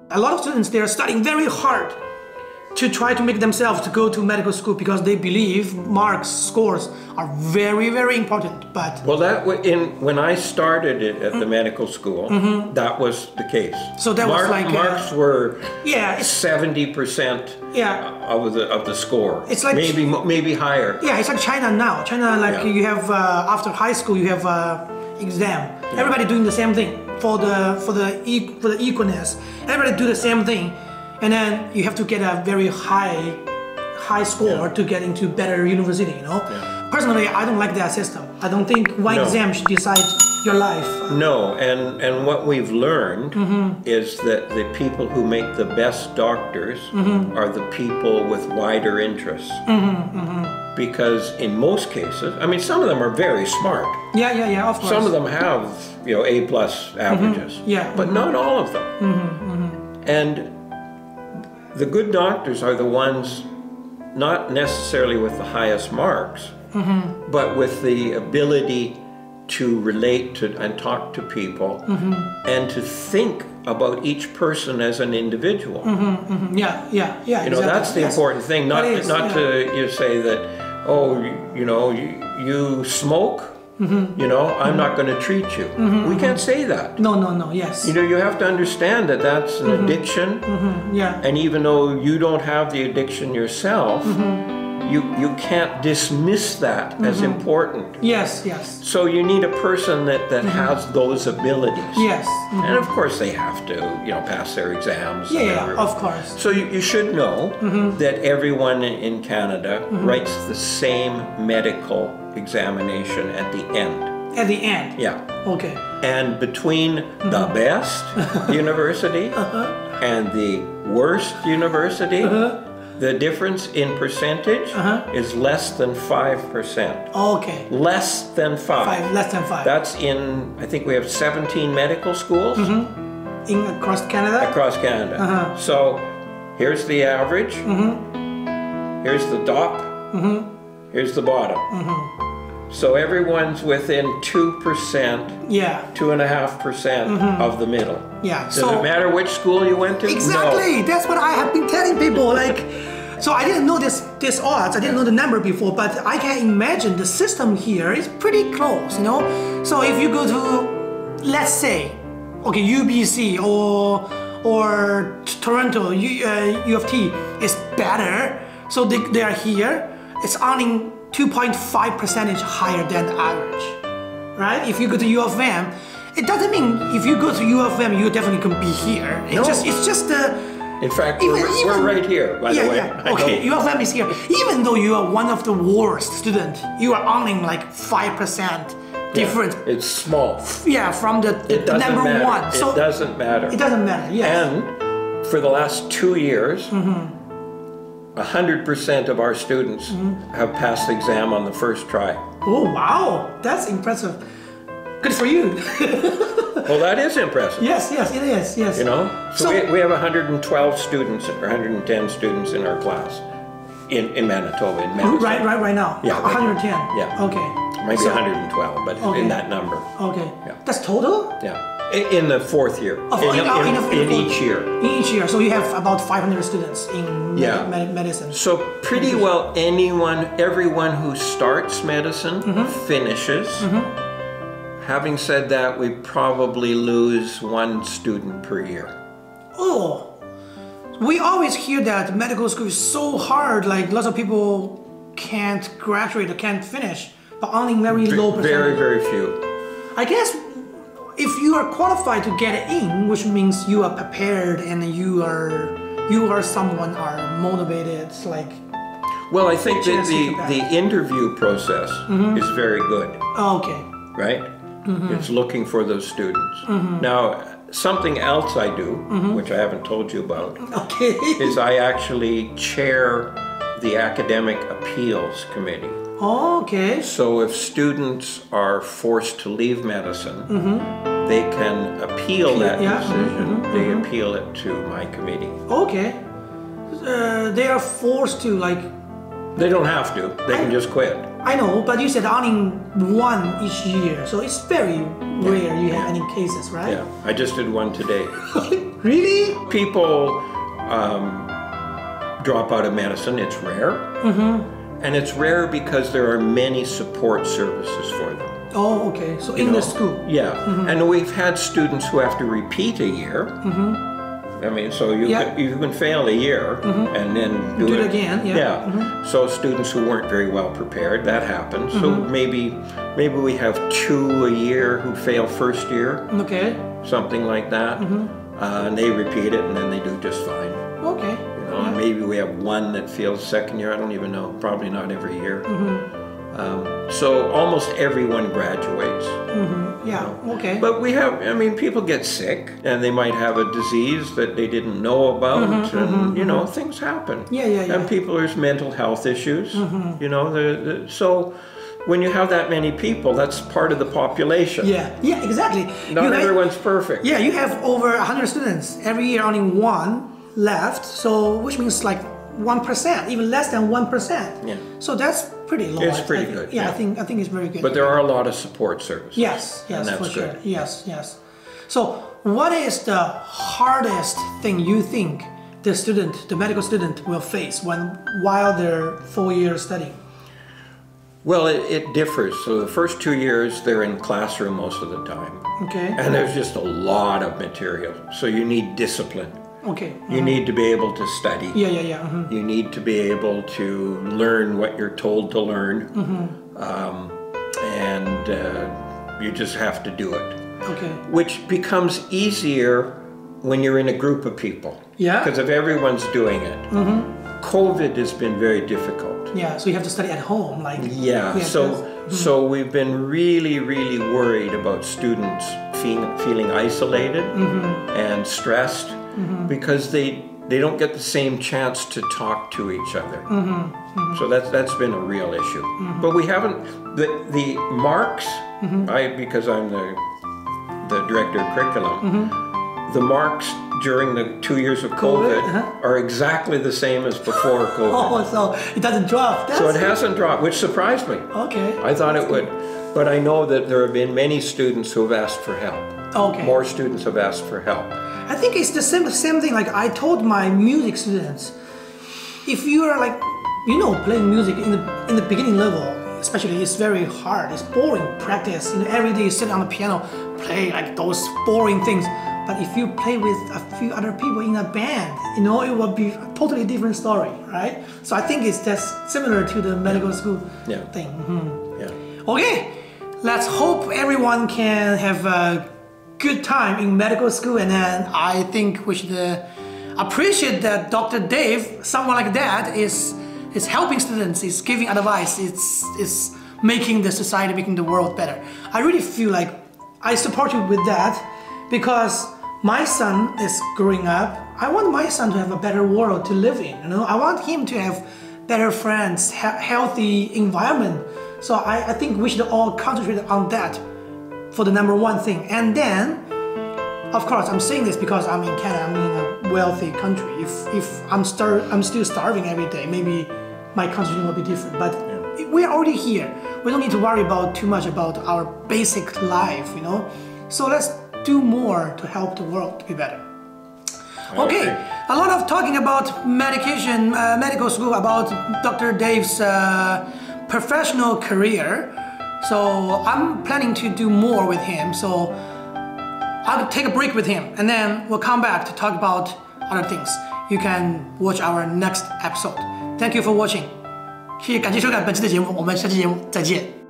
A lot of students, they are studying very hard to try to make themselves to go to medical school because they believe marks, scores are very, very important. But well, when I started it at the medical school, that was the case. So that was like marks were 70% of the score. It's like maybe higher. Yeah, it's like China now. China, like you have after high school, you have exam. Yeah. Everybody doing the same thing for the equalness. Everybody do the same thing. And then you have to get a very high score to get into better university, you know? Yeah. Personally, I don't like that system. I don't think one exam should decide your life. No, and what we've learned is that the people who make the best doctors are the people with wider interests. Because in most cases, I mean, some of them are very smart. Yeah, of course. A of them have, A+ averages. But not all of them. And the good doctors are the ones not necessarily with the highest marks, but with the ability to relate to and talk to people and to think about each person as an individual. Yeah. You know, that's the important thing. Not to say that, oh, you smoke. I'm not going to treat you. We can't say that. No, yes. You have to understand that that's an addiction. And even though you don't have the addiction yourself, you can't dismiss that as important. Yes. So you need a person that has those abilities. Yes. And of course they have to, pass their exams. Yeah, of course. So you should know that everyone in Canada writes the same medical examination at the end. At the end? Yeah. Okay. And between the best university and the worst university, the difference in percentage is less than 5%. Okay. Less than 5. Less than 5. That's in, I think we have 17 medical schools. Across Canada? Across Canada. So here's the average. Here's the top. Here's the bottom. So everyone's within 2%, 2.5% of the middle. Yeah. Does it matter which school you went to? Exactly. No. That's what I have been telling people. So I didn't know this odds. I didn't know the number before, but I can imagine the system here is pretty close. So if you go to, let's say, okay, UBC or Toronto, U of T is better. So they are here. It's earning 2.5% higher than the average, right? If you go to U of M, it doesn't mean if you go to U of M, you definitely can be here. It's just in fact, we're right here, by the way. Okay, U of M is here. Even though you are one of the worst students, you are earning like 5% difference. It's small. Yeah, from the number one. So it doesn't matter. It doesn't matter, yes. And for the last 2 years, 100% of our students have passed the exam on the first try. Oh, wow. That's impressive. Good for you. Well, that is impressive. Yes, it is, yes. So we have 112 students, or 110 students in our class in Manitoba, in medicine. Right now? Yeah. 110? Yeah. Okay. Maybe 112, but in that number. Okay. Yeah. That's total? Yeah. In the fourth year. In each year. In each year. So you have about 500 students in medicine. So pretty well everyone who starts medicine finishes. Having said that, we probably lose 1 student per year. Oh, we always hear that medical school is so hard, like lots of people can't graduate or can't finish, but only very low percentage. Very, very few. I guess if you are qualified to get in, which means you are prepared and you are someone are motivated, like. Well, I think that the interview process is very good. Okay. Right? It's looking for those students. Now, something else I do, which I haven't told you about, is I actually chair the Academic Appeals Committee. Okay. So if students are forced to leave medicine, they can appeal that decision. They appeal it to my committee. Okay. They are forced to, like... They don't have to. They can just quit. I know, but you said only 1 each year, so it's very rare you have any cases, right? Yeah, I just did one today. Really? People drop out of medicine. It's rare. And it's rare because there are many support services for them. Oh, okay. So in the school. Yeah. And we've had students who have to repeat a year. I mean, so you can fail a year and then do it again. Yeah. So students who weren't very well prepared, that happens. So maybe we have 2 a year who fail first year. Okay. Something like that. And they repeat it and then they do just fine. Okay. You know, and maybe we have 1 that fails second year. I don't even know. Probably not every year. So almost everyone graduates. Yeah, okay. But we have, I mean, people get sick and they might have a disease that they didn't know about and, you know, things happen. Yeah. And there's mental health issues, you know, so when you have that many people, that's part of the population. Yeah, exactly. Not everyone's perfect. Yeah, you have over 100 students. Every year only 1 left, so which means like 1%, even less than 1%. Yeah. So that's pretty low. It's pretty good. Yeah, I think it's very good. But there are a lot of support services. Yes, and that's for sure. good. Yes. So what is the hardest thing you think the medical student will face while they're 4 years studying? Well, it differs. So the first 2 years, they're in classroom most of the time. Okay. And there's just a lot of material. So you need discipline. Okay. You need to be able to study. Yeah. You need to be able to learn what you're told to learn. And you just have to do it. Okay. Which becomes easier when you're in a group of people. Yeah. Because if everyone's doing it. COVID has been very difficult. Yeah, so you have to study at home, like. Yeah. So we've been really, really worried about students feeling isolated and stressed because they don't get the same chance to talk to each other. So that's been a real issue. But we haven't the marks. Because I'm the director of curriculum. The marks during the 2 years of COVID are exactly the same as before COVID. Oh, so it doesn't drop. So it hasn't dropped, which surprised me. Okay. I thought it would. But I know that there have been many students who have asked for help. Okay. More students have asked for help. I think it's the same thing like I told my music students. If you are like, you know, playing music in the beginning level, especially, it's very hard. It's boring practice. You know, every day you sit on the piano, play like those boring things. But if you play with a few other people in a band, you know, it will be a totally different story, right? So I think it's just similar to the medical school thing. Yeah. Okay, let's hope everyone can have a good time in medical school, and then I think we should appreciate that Dr. Dave, someone like that, is helping students, is giving advice, is making the society, making the world better. I really feel like I support you with that because my son is growing up. I want my son to have a better world to live in. You know, I want him to have better friends, healthy environment. So I think we should all concentrate on that for the #1 thing. And then, of course, I'm saying this because I'm in Canada. I'm in a wealthy country. If I'm still starving every day, maybe my contribution will be different. But we're already here. We don't need to worry about too much about our basic life, you know. So let's do more to help the world to be better. Okay, a lot of talking about medical school, about Dr. Dave's professional career. So I'm planning to do more with him. So I'll take a break with him and then we'll come back to talk about other things. You can watch our next episode. Thank you for watching. 谢谢，感谢收看本期的节目，我们下期节目再见。